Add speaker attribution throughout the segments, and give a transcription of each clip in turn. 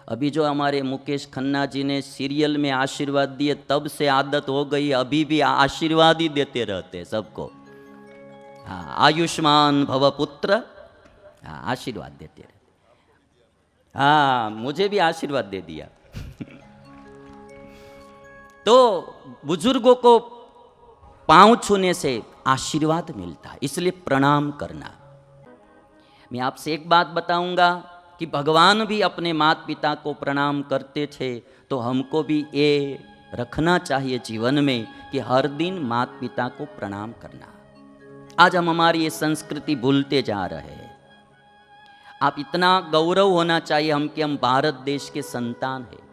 Speaker 1: अभी जो हमारे मुकेश खन्ना जी ने सीरियल में आशीर्वाद दिए, तब से आदत हो गई, अभी भी आशीर्वाद ही देते रहते सबको। हाँ, आयुष्मान भव पुत्र, हाँ आशीर्वाद देते रहते। हाँ, मुझे भी आशीर्वाद दे दिया। तो बुजुर्गों को पांव छूने से आशीर्वाद मिलता है, इसलिए प्रणाम करना। मैं आपसे एक बात बताऊंगा कि भगवान भी अपने माता पिता को प्रणाम करते थे, तो हमको भी ये रखना चाहिए जीवन में कि हर दिन माता पिता को प्रणाम करना। आज हम हमारी ये संस्कृति भूलते जा रहे हैं। आप इतना गौरव होना चाहिए हम कि हम भारत देश के संतान हैं।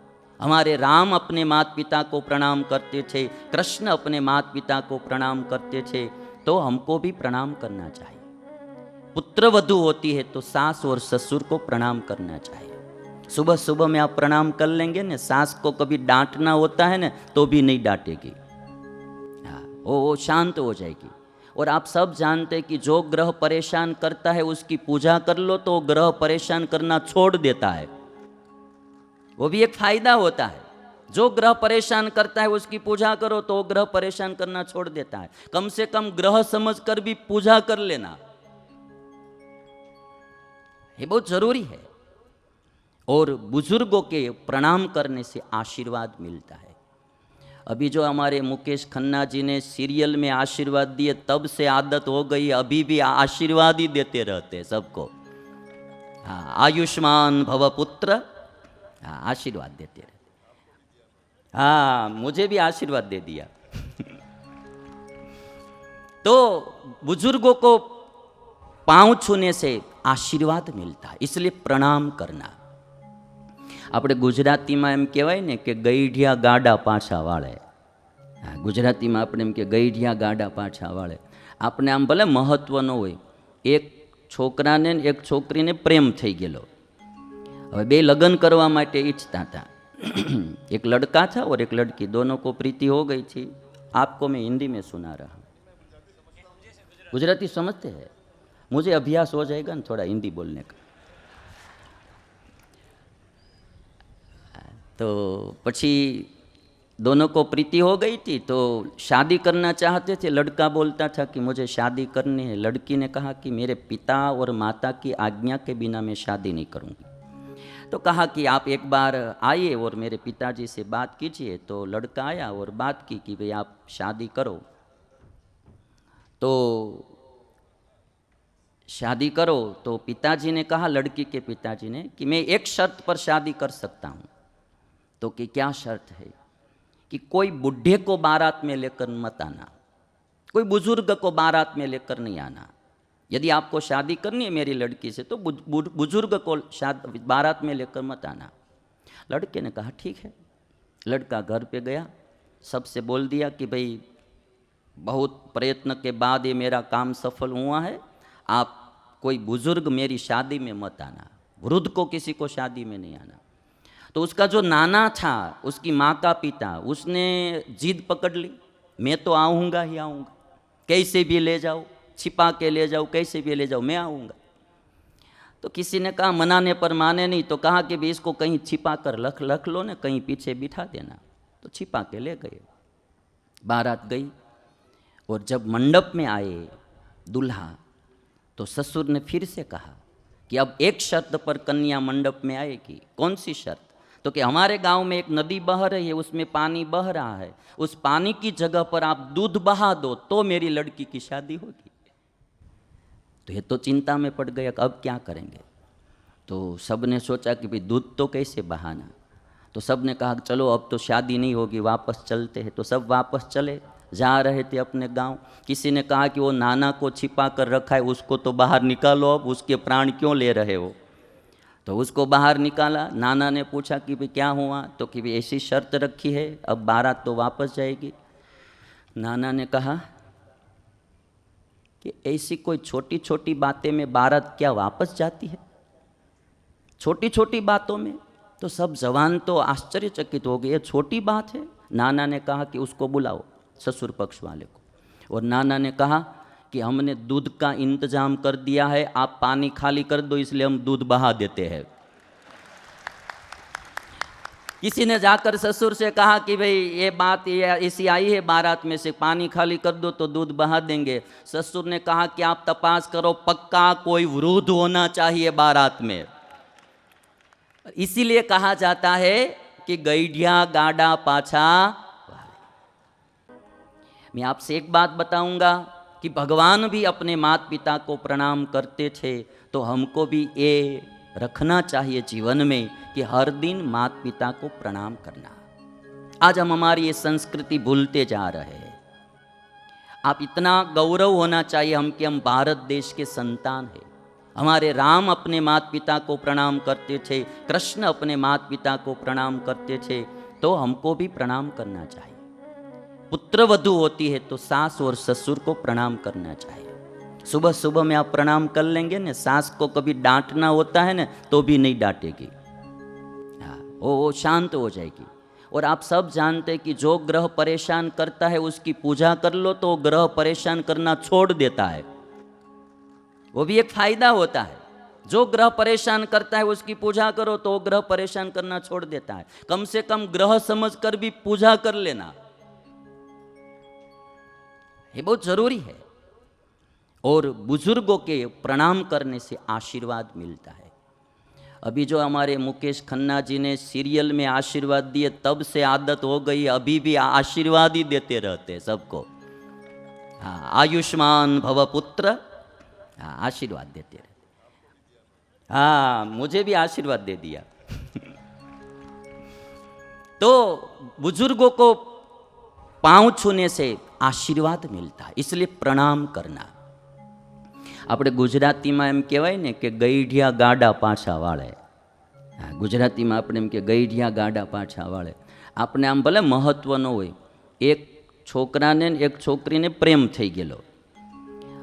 Speaker 1: हमारे राम अपने माता पिता को प्रणाम करते थे, कृष्ण अपने माता पिता को प्रणाम करते थे, तो हमको भी प्रणाम करना चाहिए। पुत्र वधू होती है तो सास और ससुर को प्रणाम करना चाहिए। सुबह सुबह में आप प्रणाम कर लेंगे ना, सास को कभी डांटना होता है ना तो भी नहीं डांटेगी, हाँ वो शांत हो जाएगी। और आप सब जानते हैं कि जो ग्रह परेशान करता है उसकी पूजा कर लो तो ग्रह परेशान करना छोड़ देता है, वो भी एक फायदा होता है। जो ग्रह परेशान करता है उसकी पूजा करो तो ग्रह परेशान करना छोड़ देता है। कम से कम ग्रह समझकर भी पूजा कर लेना, ये बहुत जरूरी है। और बुजुर्गों के प्रणाम करने से आशीर्वाद मिलता है। अभी जो हमारे मुकेश खन्ना जी ने सीरियल में आशीर्वाद दिए, तब से आदत हो गई, अभी भी आशीर्वाद ही देते रहते सबको। हाँ, आयुष्मान भव पुत्र, हाँ आशीर्वाद देते रहते। हाँ, मुझे भी आशीर्वाद दे दिया। तो बुजुर्गों को पांव छूने से आशीर्वाद मिलता है, इसलिए प्रणाम करना। આપણે ગુજરાતીમાં એમ કહેવાય ને કે ગઈઢિયા ગાડા પાછા વાળે। હા, ગુજરાતીમાં આપણે એમ કે ગઈઢિયા ગાડા પાછા વાળે। આપણે આમ ભલે મહત્વ ન હોય, એક છોકરાને એક છોકરીને પ્રેમ થઈ ગયેલો, હવે બે લગ્ન કરવા માટે ઈચ્છતા હતા। एक लड़का था और एक लड़की, दोनों को प्रीति हो गई थी। आपको मैं हिंदी में सुना रहा हूँ, गुजराती समझते हैं? मुझे अभ्यास हो जाएगा ना थोड़ा हिंदी बोलने का। तो पछी दोनों को प्रीति हो गई थी तो शादी करना चाहते थे। लड़का बोलता था कि मुझे शादी करनी है, लड़की ने कहा कि मेरे पिता और माता की आज्ञा के बिना मैं शादी नहीं करूँगी। तो कहा कि आप एक बार आइए और मेरे पिताजी से बात कीजिए। तो लड़का आया और बात की कि भाई आप शादी करो, तो शादी करो। तो पिताजी ने कहा, लड़की के पिताजी ने, कि मैं एक शर्त पर शादी कर सकता हूँ। तो कि क्या शर्त है? कि कोई बुढ़े को बारात में लेकर मत आना, कोई बुजुर्ग को बारात में लेकर नहीं आना। यदि आपको शादी करनी है मेरी लड़की से तो बुजुर्ग को बारात में लेकर मत आना। लड़के ने कहा ठीक है। लड़का घर पे गया, सबसे बोल दिया कि भाई बहुत प्रयत्न के बाद ये मेरा काम सफल हुआ है, आप कोई बुजुर्ग मेरी शादी में मत आना, वृद्ध को किसी को शादी में नहीं आना। तो उसका जो नाना था, उसकी माँ का पिता, उसने जिद पकड़ ली, मैं तो आऊँगा ही आऊँगा, कैसे भी ले जाओ, छिपा के ले जाओ, कैसे भी ले जाओ, मैं आऊँगा। तो किसी ने कहा, मनाने पर माने नहीं, तो कहा कि भी इसको कहीं छिपा कर रख लो ना, कहीं पीछे बिठा देना। तो छिपा के ले गए। बारात गई और जब मंडप में आए दूल्हा, तो ससुर ने फिर से कहा कि अब एक शर्त पर कन्या मंडप में आएगी। कौन सी शर्त? तो कि हमारे गांव में एक नदी बह रही है, उसमें पानी बह रहा है, उस पानी की जगह पर आप दूध बहा दो तो मेरी लड़की की शादी होगी। तो ये तो चिंता में पड़ गए, अब क्या करेंगे? तो सब ने सोचा कि भाई दूध तो कैसे बहाना। तो सब ने कहा चलो अब तो शादी नहीं होगी, वापस चलते हैं। तो सब वापस चले, जा रहे थे अपने गांव। किसी ने कहा कि वो नाना को छिपा कर रखा है, उसको तो बाहर निकालो, अब उसके प्राण क्यों ले रहे हो? तो उसको बाहर निकाला। नाना ने पूछा कि भाई क्या हुआ? तो कि भाई ऐसी शर्त रखी है, अब बारात तो वापस जाएगी। नाना ने कहा कि ऐसी कोई छोटी छोटी बातें में बारात क्या वापस जाती है? छोटी छोटी बातों में? तो सब जवान तो आश्चर्यचकित हो गए, ये छोटी बात है? नाना ने कहा कि उसको बुलाओ, ससुर पक्ष वाले को। और नाना ने कहा कि हमने दूध का इंतजाम कर दिया है, आप पानी खाली कर दो, इसलिए हम दूध बहा देते हैं। किसी ने जाकर ससुर से कहा कि भाई ये बात ये ऐसी आई है, बारात में से पानी खाली कर दो तो दूध बहा देंगे। ससुर ने कहा कि आप तपास करो, पक्का कोई वृद्ध होना चाहिए बारात में। इसीलिए कहा जाता है कि गैढ़िया गाड़ा पाछा। मैं आपसे एक बात बताऊंगा कि भगवान भी अपने माता पिता को प्रणाम करते थे, तो हमको भी ये रखना चाहिए जीवन में कि हर दिन माता पिता को प्रणाम करना। आज हम हमारी ये संस्कृति भूलते जा रहे हैं। आप इतना गौरव होना चाहिए हम कि हम भारत देश के संतान हैं। हमारे राम अपने माता पिता को प्रणाम करते थे, कृष्ण अपने माता पिता को प्रणाम करते थे, तो हमको भी प्रणाम करना चाहिए। पुत्र वधू होती है तो सास और ससुर को प्रणाम करना चाहिए। सुबह सुबह में आप प्रणाम कर लेंगे ना, सास को कभी डांटना होता है ना तो भी नहीं डांटेगी, हाँ वो शांत हो जाएगी। और आप सब जानते हैं कि जो ग्रह परेशान करता है उसकी पूजा कर लो तो ग्रह परेशान करना छोड़ देता है। वो भी एक फायदा होता है। जो ग्रह परेशान करता है उसकी पूजा करो तो ग्रह परेशान करना छोड़ देता है। कम से कम ग्रह समझ कर भी पूजा कर लेना, ये बहुत जरूरी है। और बुजुर्गों के प्रणाम करने से आशीर्वाद मिलता है। अभी जो हमारे मुकेश खन्ना जी ने सीरियल में आशीर्वाद दिए, तब से आदत हो गई, अभी भी आशीर्वाद ही देते रहते सबको। हाँ, आयुष्मान भव पुत्र, हाँ आशीर्वाद देते रहते। हाँ मुझे भी आशीर्वाद दे दिया। तो बुजुर्गों को पांव छूने से आशीर्वाद मिलता है, इसलिए प्रणाम करना। આપણે ગુજરાતીમાં એમ કહેવાય ને કે ગઈઢિયા ગાડા પાછા વાળે। ગુજરાતીમાં આપણે એમ કે ગઈઢિયા ગાડા પાછા વાળે। આપણે આમ ભલે મહત્વ ન હોય, એક છોકરાને ને એક છોકરીને પ્રેમ થઈ ગયેલો,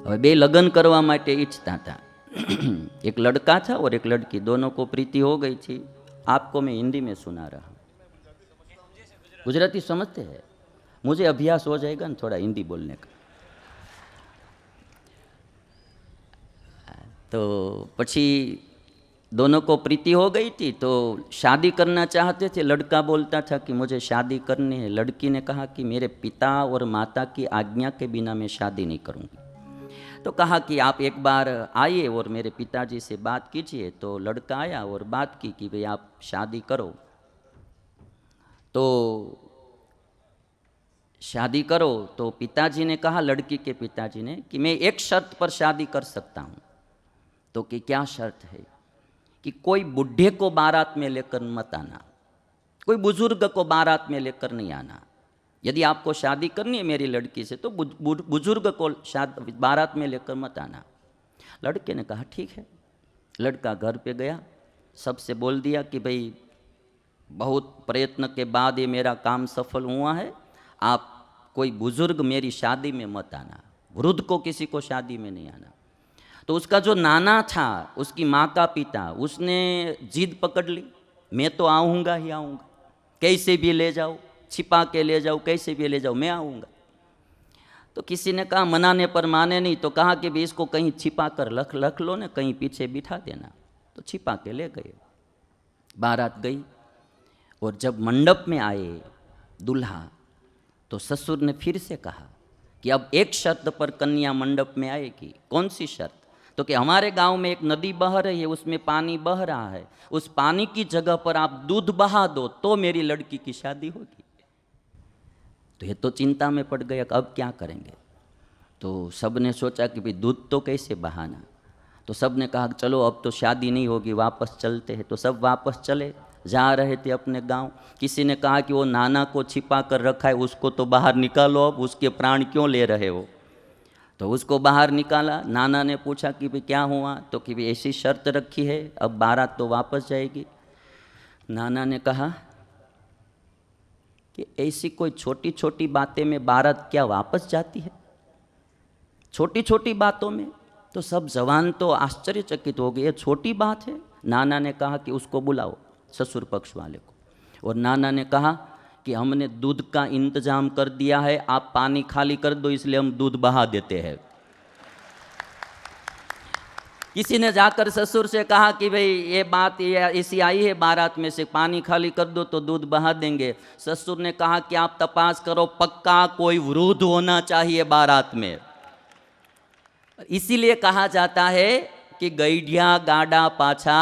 Speaker 1: હવે બે લગ્ન કરવા માટે ઈચ્છતા હતા। एक लड़का था और एक लड़की, दोनों को प्रीति हो गई थी। आपको मैं हिंदी में सुना रहा हूँ, गुजराती समझते हैं? मुझे अभ्यास हो जाएगा ना थोड़ा हिंदी बोलने का। तो पछी दोनों को प्रीति हो गई थी तो शादी करना चाहते थे। लड़का बोलता था कि मुझे शादी करनी है। लड़की ने कहा कि मेरे पिता और माता की आज्ञा के बिना मैं शादी नहीं करूँगी। तो कहा कि आप एक बार आइए और मेरे पिताजी से बात कीजिए। तो लड़का आया और बात की कि भाई आप शादी करो, तो शादी करो। तो पिताजी ने कहा, लड़की के पिताजी ने, कि मैं एक शर्त पर शादी कर सकता हूँ। तो कि क्या शर्त है? कि कोई बुढ़े को बारात में लेकर मत आना, कोई बुजुर्ग को बारात में लेकर नहीं आना। यदि आपको शादी करनी है मेरी लड़की से तो बुजुर्ग को बारात में लेकर मत आना। लड़के ने कहा ठीक है। लड़का घर पे गया, सबसे बोल दिया कि भाई बहुत प्रयत्न के बाद ये मेरा काम सफल हुआ है, आप कोई बुजुर्ग मेरी शादी में मत आना, वृद्ध को किसी को शादी में नहीं आना। तो उसका जो नाना था, उसकी माँ का पिता, उसने जिद पकड़ ली, मैं तो आऊँगा ही आऊँगा, कैसे भी ले जाओ, छिपा के ले जाओ, कैसे भी ले जाओ, मैं आऊँगा। तो किसी ने कहा, मनाने पर माने नहीं, तो कहा कि भी इसको कहीं छिपा कर रख लो ना, कहीं पीछे बिठा देना। तो छिपा के ले गए। बारात गई और जब मंडप में आए दूल्हा, तो ससुर ने फिर से कहा कि अब एक शर्त पर कन्या मंडप में आएगी। कौन सी शर्त? तो कि हमारे गांव में एक नदी बह रही है, उसमें पानी बह रहा है, उस पानी की जगह पर आप दूध बहा दो तो मेरी लड़की की शादी होगी। तो ये तो चिंता में पड़ गया, अब क्या करेंगे। तो सब ने सोचा कि भाई दूध तो कैसे बहाना। तो सब ने कहा चलो अब तो शादी नहीं होगी, वापस चलते हैं। तो सब वापस चले, जा रहे थे अपने गांव। किसी ने कहा कि वो नाना को छिपा कर रखा है, उसको तो बाहर निकालो, अब उसके प्राण क्यों ले रहे हो। तो उसको बाहर निकाला। नाना ने पूछा कि भाई क्या हुआ। तो कि भाई ऐसी शर्त रखी है, अब बारात तो वापस जाएगी। नाना ने कहा कि ऐसी कोई छोटी छोटी बातें में बारात क्या वापस जाती है? छोटी छोटी बातों में? तो सब जवान तो आश्चर्यचकित हो गए, छोटी बात है। नाना ने कहा कि उसको बुलाओ, ससुर पक्ष वाले को। और नाना ने कहा कि हमने दूध का इंतजाम कर दिया है, आप पानी खाली कर दो, इसलिए हम दूध बहा देते हैं। किसी ने जाकर ससुर से कहा कि भाई ये बात ये ऐसी आई है बारात में से, पानी खाली कर दो तो दूध बहा देंगे। ससुर ने कहा कि आप तपास करो, पक्का कोई वृद्ध होना चाहिए बारात में। इसीलिए कहा जाता है कि गैढ़िया गाड़ा पाछा